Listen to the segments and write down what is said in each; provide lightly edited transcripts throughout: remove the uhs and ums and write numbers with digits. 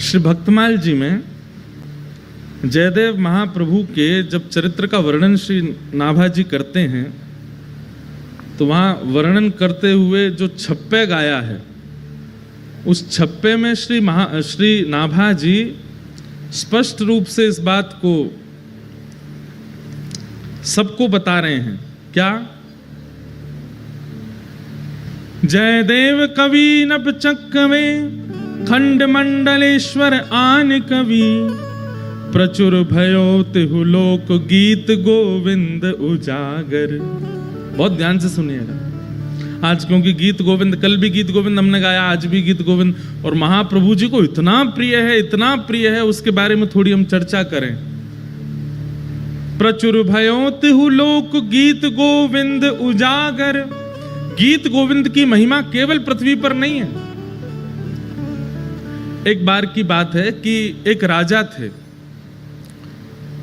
श्री भक्तमाल जी में जयदेव महाप्रभु के जब चरित्र का वर्णन श्री नाभा जी करते हैं तो वहाँ वर्णन करते हुए जो छप्पे गाया है, उस छप्पे में श्री नाभा जी स्पष्ट रूप से इस बात को सबको बता रहे हैं। क्या? जयदेव कवि नभ चक्कवे खंड मंडलेश्वर आन कवि प्रचुर भयो तिहु लोक गीत गोविंद उजागर। बहुत ध्यान से सुनिएगा आज, क्योंकि गीत गोविंद, कल भी गीत गोविंद हमने गाया, आज भी गीत गोविंद, और महाप्रभु जी को इतना प्रिय है, इतना प्रिय है, उसके बारे में थोड़ी हम चर्चा करें। प्रचुर भयो तिहु लोक गीत गोविंद उजागर। गीत गोविंद की महिमा केवल पृथ्वी पर नहीं है। एक बार की बात है कि एक राजा थे,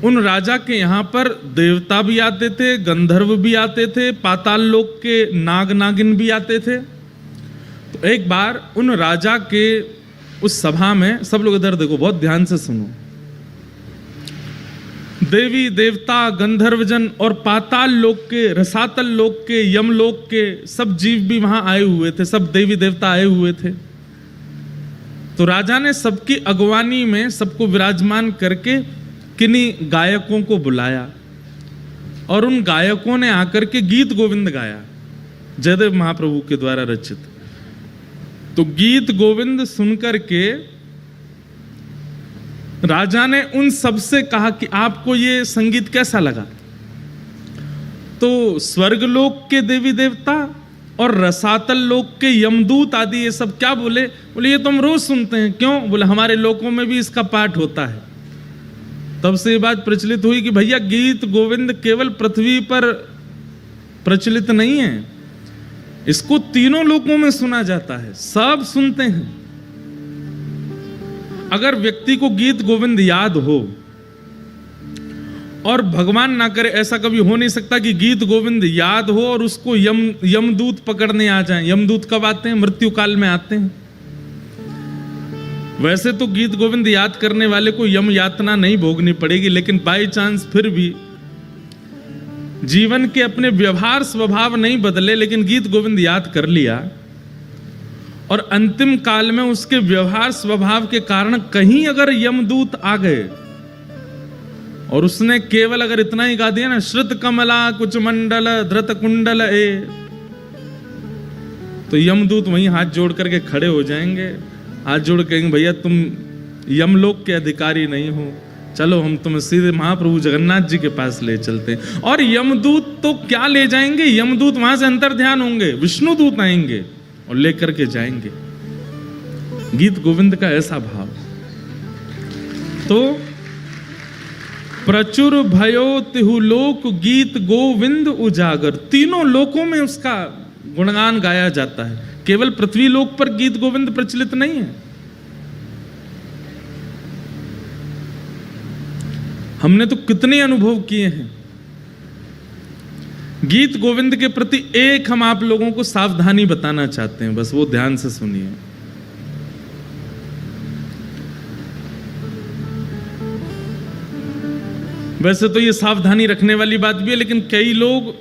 उन राजा के यहां पर देवता भी आते थे, गंधर्व भी आते थे, पाताल लोक के नाग नागिन भी आते थे। तो एक बार उन राजा के उस सभा में, सब लोग इधर देखो, बहुत ध्यान से सुनो, देवी देवता गंधर्वजन और पाताल लोक के, रसातल लोक के, यमलोक के सब जीव भी वहां आए हुए थे, सब देवी देवता आए हुए थे। तो राजा ने सबकी अगवानी में सबको विराजमान करके किन्हीं गायकों को बुलाया और उन गायकों ने आकर के गीत गोविंद गाया, जयदेव महाप्रभु के द्वारा रचित। तो गीत गोविंद सुनकर के राजा ने उन सबसे कहा कि आपको ये संगीत कैसा लगा? तो स्वर्गलोक के देवी देवता और रसातल लोक के यमदूत आदि ये सब क्या बोले? बोले ये तो हम रोज सुनते हैं। क्यों? बोले हमारे लोकों में भी इसका पाठ होता है। तब से ये बात प्रचलित हुई कि भैया गीत गोविंद केवल पृथ्वी पर प्रचलित नहीं है, इसको तीनों लोकों में सुना जाता है, सब सुनते हैं। अगर व्यक्ति को गीत गोविंद याद हो, और भगवान ना करे ऐसा कभी हो नहीं सकता कि गीत गोविंद याद हो और उसको यमदूत पकड़ने आ जाएं। यमदूत कब आते हैं? मृत्यु काल में आते हैं। वैसे तो गीत गोविंद याद करने वाले को यम यातना नहीं भोगनी पड़ेगी, लेकिन बाई चांस फिर भी जीवन के अपने व्यवहार स्वभाव नहीं बदले, लेकिन गीत गोविंद याद कर लिया और अंतिम काल में उसके व्यवहार स्वभाव के कारण कहीं अगर यमदूत आ गए और उसने केवल अगर इतना ही गा दिया ना, श्रुत कमला कुछ मंडल धृत कुंडल ए, तो यमदूत वहीं हाथ जोड़ करके खड़े हो जाएंगे, हाथ जोड़ कहेंगे भैया तुम यमलोक के अधिकारी नहीं हो, चलो हम तुम्हें सीधे महाप्रभु जगन्नाथ जी के पास ले चलते हैं। और यमदूत तो क्या ले जाएंगे, यमदूत वहां से अंतर ध्यान होंगे, विष्णु दूत आएंगे और लेकर के जाएंगे। गीत गोविंद का ऐसा भाव। तो प्रचुर भयो तिहु लोक गीत गोविंद उजागर, तीनों लोकों में उसका गुणगान गाया जाता है, केवल पृथ्वी लोक पर गीत गोविंद प्रचलित नहीं है। हमने तो कितने अनुभव किए हैं। गीत गोविंद के प्रति एक हम आप लोगों को सावधानी बताना चाहते हैं, बस वो ध्यान से सुनिए। वैसे तो ये सावधानी रखने वाली बात भी है, लेकिन कई लोग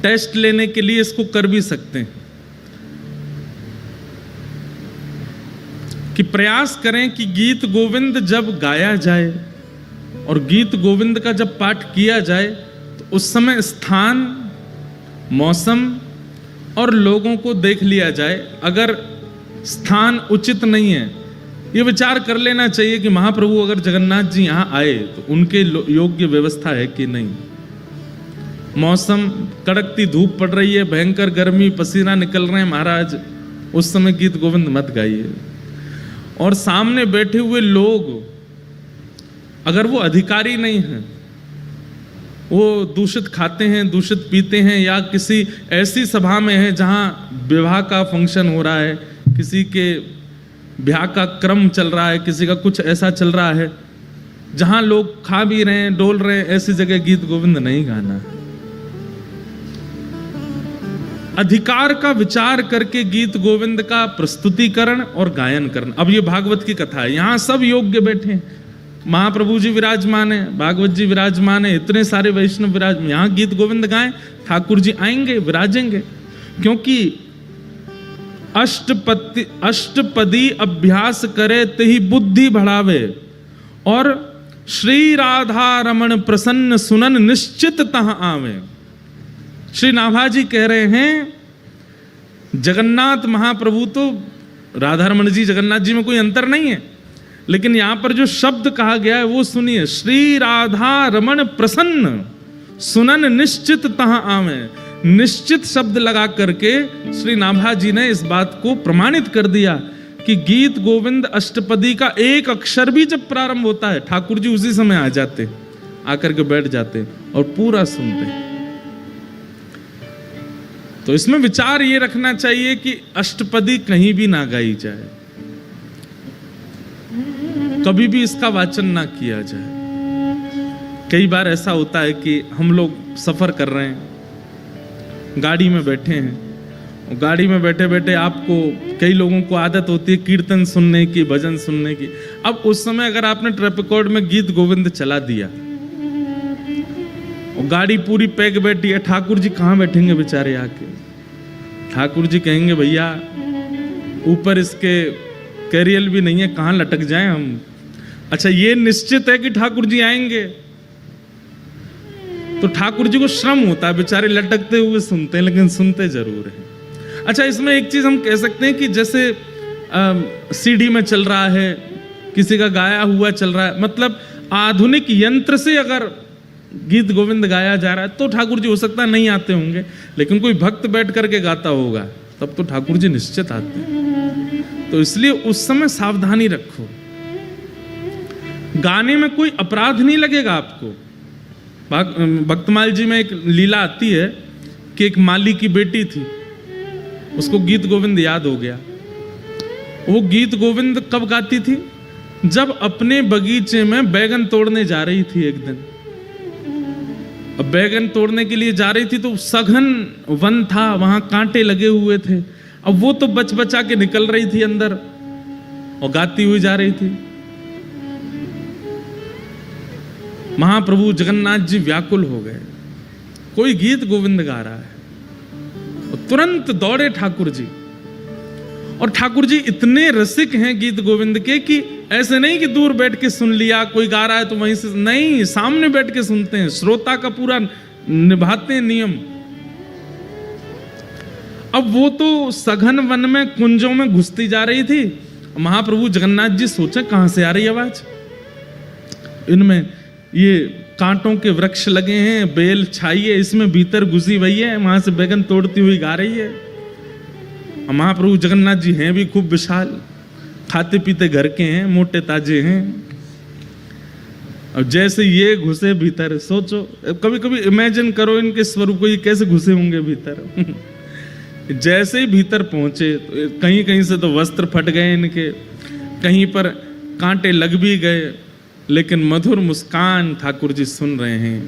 टेस्ट लेने के लिए इसको कर भी सकते हैं कि प्रयास करें कि गीत गोविंद जब गाया जाए और गीत गोविंद का जब पाठ किया जाए तो उस समय स्थान, मौसम और लोगों को देख लिया जाए। अगर स्थान उचित नहीं है, ये विचार कर लेना चाहिए कि महाप्रभु अगर जगन्नाथ जी यहाँ आए तो उनके योग्य व्यवस्था है कि नहीं। मौसम, कड़कती धूप पड़ रही है, भयंकर गर्मी, पसीना निकल रहे हैं महाराज, उस समय गीत गोविंद मत गाइए। और सामने बैठे हुए लोग अगर वो अधिकारी नहीं हैं, वो दूषित खाते हैं, दूषित पीते हैं, या किसी ऐसी सभा में है जहाँ विवाह का फंक्शन हो रहा है, किसी के ब्याह का क्रम चल रहा है, किसी का कुछ ऐसा चल रहा है जहाँ लोग खा भी रहे हैं, डोल रहे हैं, ऐसी जगह गीत गोविंद नहीं गाना। अधिकार का विचार करके गीत गोविंद का प्रस्तुतिकरण और गायन करना। अब ये भागवत की कथा है, यहाँ सब योग्य बैठे हैं, महाप्रभु जी विराजमान है, भागवत जी विराजमान है, इतने सारे वैष्णव विराजमान, यहाँ गीत गोविंद गाएं, ठाकुर जी आएंगे विराजेंगे। क्योंकि अष्टपदी अभ्यास करे तही बुद्धि बढ़ावे, और श्री राधा रमण प्रसन्न सुनन निश्चित तह आवे। श्री नाभाजी कह रहे हैं, जगन्नाथ महाप्रभु तो राधा रमण जी जगन्नाथ जी में कोई अंतर नहीं है, लेकिन यहां पर जो शब्द कहा गया है वो सुनिए, श्री राधा रमण प्रसन्न सुनन निश्चित तह आवे। निश्चित शब्द लगा करके श्री नाभा जी ने इस बात को प्रमाणित कर दिया कि गीत गोविंद अष्टपदी का एक अक्षर भी जब प्रारंभ होता है, ठाकुर जी उसी समय आ जाते, आकर के बैठ जाते और पूरा सुनते। तो इसमें विचार ये रखना चाहिए कि अष्टपदी कहीं भी ना गाई जाए, कभी भी इसका वाचन ना किया जाए। कई बार ऐसा होता है कि हम लोग सफर कर रहे हैं, गाड़ी में बैठे हैं, गाड़ी में बैठे बैठे आपको, कई लोगों को आदत होती है कीर्तन सुनने की, भजन सुनने की। अब उस समय अगर आपने ट्रैप रिकॉर्ड में गीत गोविंद चला दिया और गाड़ी पूरी पैक बैठी है, ठाकुर जी कहाँ बैठेंगे बेचारे आके? ठाकुर जी कहेंगे भैया ऊपर इसके कैरियल भी नहीं है, कहाँ लटक जाएं हम। अच्छा, ये निश्चित है कि ठाकुर जी आएंगे, तो ठाकुर जी को श्रम होता है, बेचारे लटकते हुए सुनते हैं, लेकिन सुनते जरूर हैं। अच्छा, इसमें एक चीज हम कह सकते हैं कि जैसे सीडी में चल रहा है, किसी का गाया हुआ चल रहा है, मतलब आधुनिक यंत्र से अगर गीत गोविंद गाया जा रहा है तो ठाकुर जी हो सकता है नहीं आते होंगे, लेकिन कोई भक्त बैठ करके गाता होगा तब तो ठाकुर जी निश्चित आते हैं। तो इसलिए उस समय सावधानी रखो, गाने में कोई अपराध नहीं लगेगा आपको। भक्तमाल जी में एक लीला आती है कि एक माली की बेटी थी, उसको गीत गोविंद याद हो गया। वो गीत गोविंद कब गाती थी? जब अपने बगीचे में बैगन तोड़ने जा रही थी एक दिन। अब बैगन तोड़ने के लिए जा रही थी तो सघन वन था, वहां कांटे लगे हुए थे। अब वो तो बच बचा के निकल रही थी अंदर और गाती हुई जा रही थी। महाप्रभु जगन्नाथ जी व्याकुल हो गए, कोई गीत गोविंद गा रहा है, और तुरंत दौड़े ठाकुर जी। और ठाकुर जी इतने रसिक हैं गीत गोविंद के कि ऐसे नहीं कि दूर बैठ के सुन लिया, कोई गा रहा है तो वहीं से नहीं, सामने बैठ के सुनते हैं, श्रोता का पूरा निभाते हैं नियम। अब वो तो सघन वन में कुंजों में घुसती जा रही थी। महाप्रभु जगन्नाथ जी सोचे कहां से आ रही आवाज, इनमें ये कांटों के वृक्ष लगे हैं, बेल छाई है, इसमें भीतर घुसी हुई है, वहां से बैगन तोड़ती हुई गा रही है। महाप्रभु जगन्नाथ जी हैं भी खूब विशाल, खाते पीते घर के हैं, मोटे ताजे हैं। अब जैसे ये घुसे भीतर, सोचो कभी कभी इमेजिन करो इनके स्वरूप को, ये कैसे घुसे होंगे भीतर। जैसे ही भीतर पहुंचे तो कहीं कहीं से तो वस्त्र फट गए इनके, कहीं पर कांटे लग भी गए, लेकिन मधुर मुस्कान ठाकुर जी सुन रहे हैं।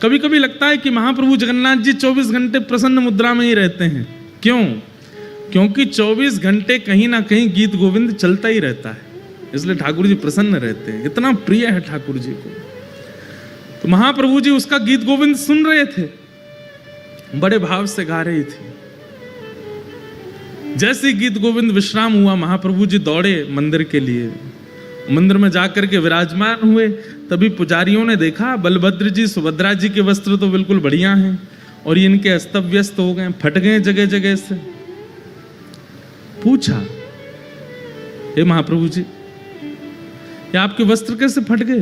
कभी कभी लगता है कि महाप्रभु जगन्नाथ जी 24 घंटे प्रसन्न मुद्रा में ही रहते हैं। क्यों? क्योंकि 24 घंटे कहीं ना कहीं गीत गोविंद चलता ही रहता है, इसलिए ठाकुर जी प्रसन्न रहते हैं, इतना प्रिय है ठाकुर जी को। तो महाप्रभु जी उसका गीत गोविंद सुन रहे थे, बड़े भाव से गा रही थी। जैसे गीत गोविंद विश्राम हुआ, महाप्रभु जी दौड़े मंदिर के लिए, मंदिर में जाकर के विराजमान हुए। तभी पुजारियों ने देखा बलभद्र जी सुभद्रा जी के वस्त्र तो बिल्कुल बढ़िया हैं और ये इनके अस्त व्यस्त हो गए, फट गए जगह जगह से। पूछा, हे महाप्रभु जी, ये आपके वस्त्र कैसे फट गए?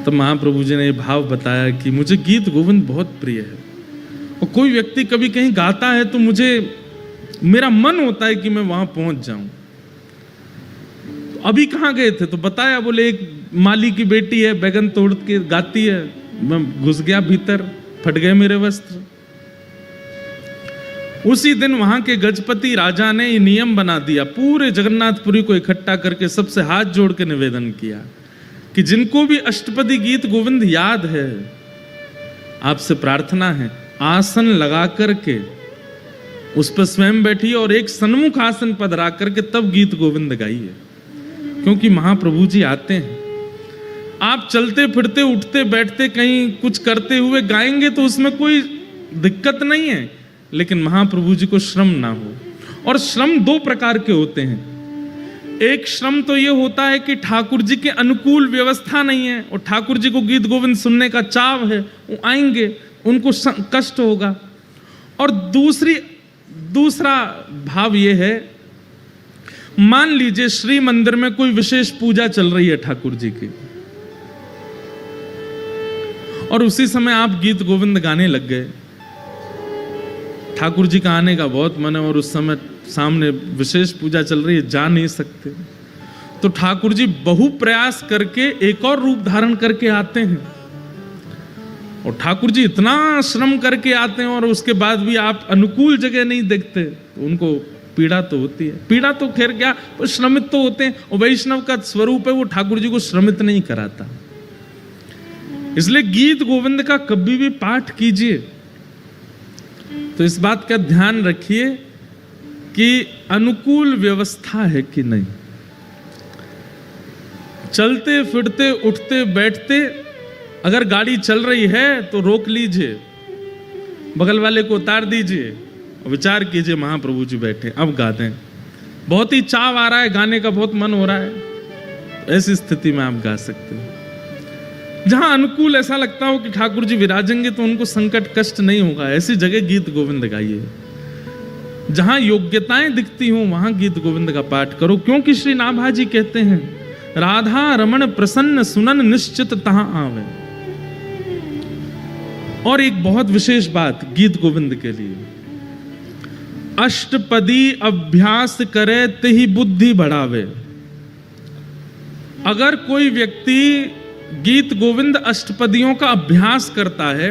तब महाप्रभु जी ने ये भाव बताया कि मुझे गीत गोविंद बहुत प्रिय है, और कोई व्यक्ति कभी कहीं गाता है तो मुझे, मेरा मन होता है कि मैं वहां पहुंच जाऊं। अभी कहाँ गए थे? तो बताया, बोले एक माली की बेटी है, बैगन तोड़ के गाती है, मैं घुस गया भीतर, फट गए मेरे वस्त्र। उसी दिन वहां के गजपति राजा ने ये नियम बना दिया, पूरे जगन्नाथपुरी को इकट्ठा करके सबसे हाथ जोड़ के निवेदन किया कि जिनको भी अष्टपदी गीत गोविंद याद है, आपसे प्रार्थना है आसन लगा करके उस पर स्वयं बैठिए और एक सन्मुख आसन पर रख करके तब गीत गोविंद गाइए, क्योंकि महाप्रभु जी आते हैं। आप चलते फिरते उठते बैठते कहीं कुछ करते हुए गाएंगे तो उसमें कोई दिक्कत नहीं है, लेकिन महाप्रभु जी को श्रम ना हो। और श्रम दो प्रकार के होते हैं। एक श्रम तो ये होता है कि ठाकुर जी के अनुकूल व्यवस्था नहीं है और ठाकुर जी को गीत गोविंद सुनने का चाव है, वो आएंगे, उनको कष्ट होगा। और दूसरा भाव ये है, मान लीजिए श्री मंदिर में कोई विशेष पूजा चल रही है ठाकुर जी की और उसी समय आप गीत गोविंद गाने लग गए। ठाकुर जी का आने का बहुत मन है और उस समय सामने विशेष पूजा चल रही है, जा नहीं सकते, तो ठाकुर जी बहु प्रयास करके एक और रूप धारण करके आते हैं। और ठाकुर जी इतना श्रम करके आते हैं और उसके बाद भी आप अनुकूल जगह नहीं देखते, तो उनको पीड़ा तो होती है। पीड़ा तो खैर क्या, वो श्रमित तो होते हैं, और वैष्णव का स्वरूप है वो ठाकुर जी को श्रमित नहीं कराता। इसलिए गीत गोविंद का कभी भी पाठ कीजिए तो इस बात का ध्यान रखिए कि अनुकूल व्यवस्था है कि नहीं। चलते फिरते उठते बैठते अगर गाड़ी चल रही है तो रोक लीजिए, बगल वाले को उतार दीजिए और विचार कीजिए महाप्रभु जी बैठे, अब गा दें। बहुत ही चाव आ रहा है, गाने का बहुत मन हो रहा है, तो ऐसी स्थिति में आप गा सकते हो। जहां अनुकूल ऐसा लगता हो कि ठाकुर जी विराजेंगे तो उनको संकट कष्ट नहीं होगा, ऐसी जगह गीत गोविंद गाइए। जहां योग्यताएं दिखती हो वहां गीत गोविंद का पाठ करो, क्योंकि श्री नाभा जी कहते हैं, राधा रमण प्रसन्न सुनन निश्चित तहां आवे। और एक बहुत विशेष बात गीत गोविंद के लिए, अष्टपदी अभ्यास करे तेहि बुद्धि बढ़ावे। अगर कोई व्यक्ति गीत गोविंद अष्टपदियों का अभ्यास करता है,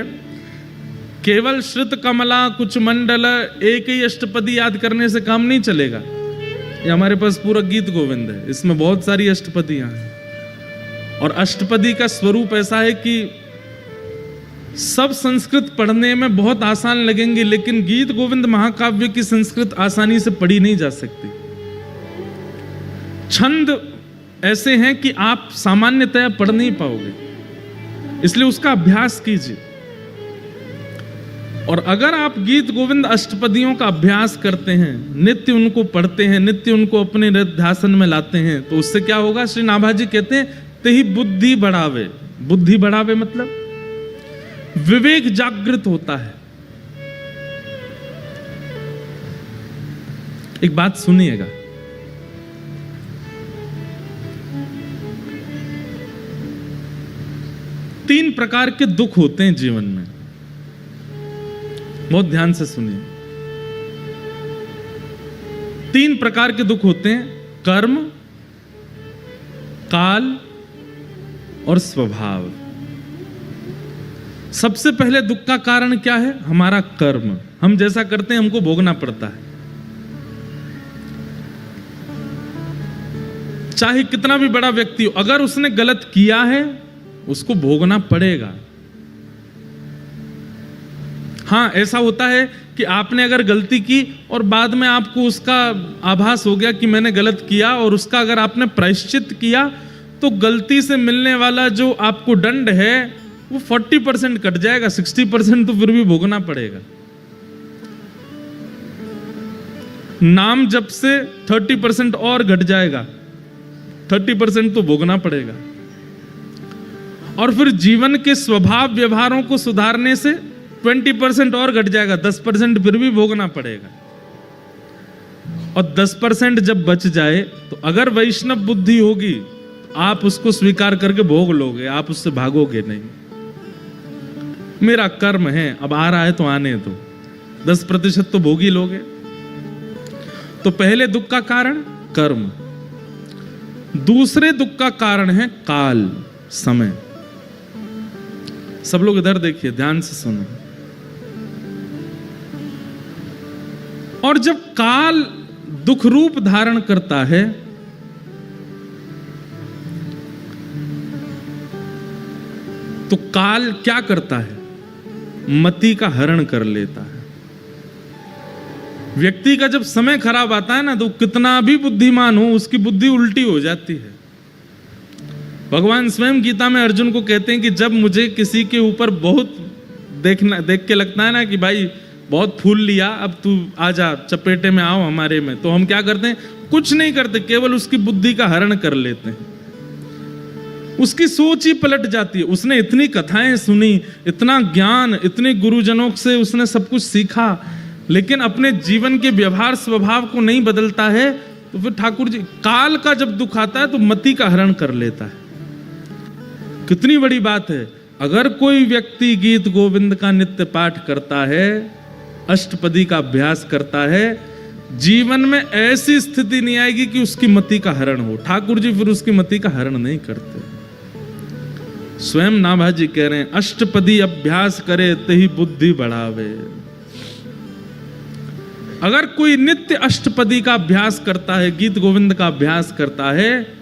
केवल श्रुत कमला कुछ मंडल एक ही अष्टपदी याद करने से काम नहीं चलेगा। ये हमारे पास पूरा गीत गोविंद है, इसमें बहुत सारी अष्टपदियां हैं और अष्टपदी का स्वरूप ऐसा है कि सब संस्कृत पढ़ने में बहुत आसान लगेंगे, लेकिन गीत गोविंद महाकाव्य की संस्कृत आसानी से पढ़ी नहीं जा सकती। छंद ऐसे हैं कि आप सामान्यतया पढ़ नहीं पाओगे, इसलिए उसका अभ्यास कीजिए। और अगर आप गीत गोविंद अष्टपदियों का अभ्यास करते हैं, नित्य उनको पढ़ते हैं, नित्य उनको अपने ध्यान में लाते हैं, तो उससे क्या होगा? श्री नाभा जी कहते हैं तेहि बुद्धि बढ़ावे। बुद्धि बढ़ावे मतलब विवेक जागृत होता है। एक बात सुनिएगा, तीन प्रकार के दुख होते हैं जीवन में, बहुत ध्यान से सुनिए। तीन प्रकार के दुख होते हैं, कर्म, काल और स्वभाव। सबसे पहले दुख का कारण क्या है? हमारा कर्म। हम जैसा करते हैं हमको भोगना पड़ता है, चाहे कितना भी बड़ा व्यक्ति हो, अगर उसने गलत किया है उसको भोगना पड़ेगा। हाँ, ऐसा होता है कि आपने अगर गलती की और बाद में आपको उसका आभास हो गया कि मैंने गलत किया, और उसका अगर आपने प्रायश्चित किया तो गलती से मिलने वाला जो आपको दंड है वो 40% कट जाएगा, 60% तो फिर भी भोगना पड़ेगा। नाम जप से 30% और घट जाएगा, 30% तो भोगना पड़ेगा। और फिर जीवन के स्वभाव व्यवहारों को सुधारने से 20% और घट जाएगा, 10% फिर भी भोगना पड़ेगा। और 10% जब बच जाए तो अगर वैष्णव बुद्धि होगी तो आप उसको स्वीकार करके भोग लोगे, आप उससे भागोगे नहीं। मेरा कर्म है, अब आ रहा है तो आने दो, 10% तो भोग ही लोगे। तो पहले दुख का कारण कर्म, दूसरे दुख का कारण है काल, समय। सब लोग इधर देखिए, ध्यान से सुनो। और जब काल दुख रूप धारण करता है तो काल क्या करता है? मति का हरण कर लेता है। व्यक्ति का जब समय खराब आता है ना, तो कितना भी बुद्धिमान हो, उसकी बुद्धि उल्टी हो जाती है। भगवान स्वयं गीता में अर्जुन को कहते हैं कि जब मुझे किसी के ऊपर बहुत देख के लगता है ना कि भाई बहुत फूल लिया, अब तू आजा, चपेटे में आओ हमारे में, तो हम क्या करते हैं? कुछ नहीं करते, केवल उसकी बुद्धि का हरण कर लेते हैं। उसकी सोच ही पलट जाती है। उसने इतनी कथाएं सुनी, इतना ज्ञान, इतने गुरुजनों से उसने सब कुछ सीखा, लेकिन अपने जीवन के व्यवहार स्वभाव को नहीं बदलता है, तो फिर ठाकुर जी काल का जब दुख आता है तो मति का हरण कर लेता है। कितनी बड़ी बात है। अगर कोई व्यक्ति गीत गोविंद का नित्य पाठ करता है, अष्टपदी का अभ्यास करता है, जीवन में ऐसी स्थिति नहीं आएगी कि उसकी मति का हरण हो। ठाकुर जी फिर उसकी मति का हरण नहीं करते। स्वयं नाभाजी कह रहे हैं, अष्टपदी अभ्यास करे तही बुद्धि बढ़ावे। अगर कोई नित्य अष्टपदी का अभ्यास करता है, गीत गोविंद का अभ्यास करता है,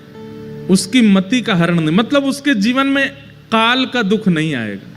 उसकी मति का हरण नहीं, मतलब उसके जीवन में काल का दुख नहीं आएगा।